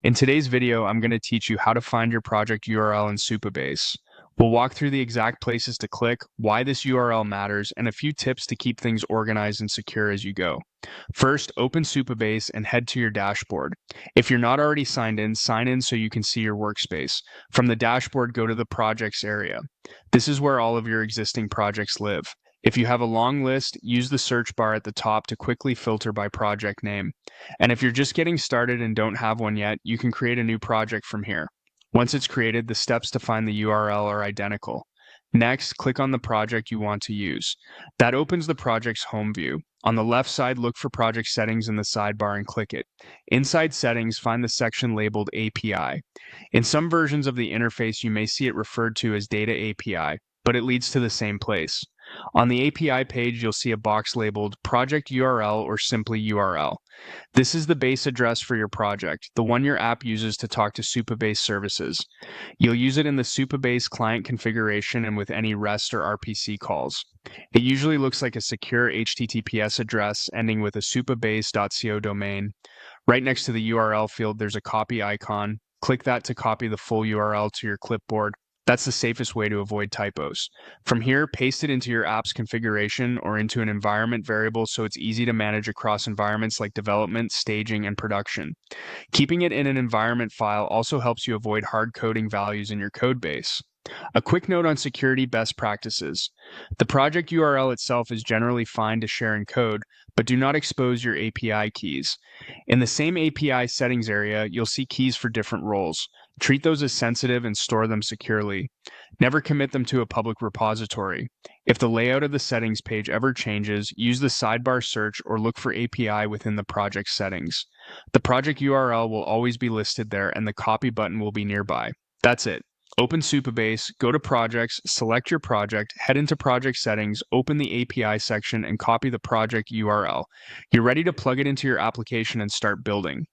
In today's video, I'm going to teach you how to find your project URL in Supabase. We'll walk through the exact places to click, why this URL matters, and a few tips to keep things organized and secure as you go. First, open Supabase and head to your dashboard. If you're not already signed in, sign in so you can see your workspace. From the dashboard, go to the projects area. This is where all of your existing projects live. If you have a long list, use the search bar at the top to quickly filter by project name. And if you're just getting started and don't have one yet, you can create a new project from here. Once it's created, the steps to find the URL are identical. Next, click on the project you want to use. That opens the project's home view. On the left side, look for project settings in the sidebar and click it. Inside settings, find the section labeled API. In some versions of the interface, you may see it referred to as Data API, but it leads to the same place. On the API page, you'll see a box labeled Project URL or simply URL. This is the base address for your project, the one your app uses to talk to Supabase services. You'll use it in the Supabase client configuration and with any REST or RPC calls. It usually looks like a secure HTTPS address ending with a supabase.co domain. Right next to the URL field, there's a copy icon. Click that to copy the full URL to your clipboard. That's the safest way to avoid typos. From here, paste it into your app's configuration or into an environment variable so it's easy to manage across environments like development, staging, and production. Keeping it in an environment file also helps you avoid hard coding values in your code base. A quick note on security best practices. The project URL itself is generally fine to share in code, but do not expose your API keys. In the same API settings area, you'll see keys for different roles. Treat those as sensitive and store them securely. Never commit them to a public repository. If the layout of the settings page ever changes, use the sidebar search or look for API within the project settings. The project URL will always be listed there and the copy button will be nearby. That's it. Open Supabase, go to Projects, select your project, head into Project Settings, open the API section, and copy the project URL. You're ready to plug it into your application and start building.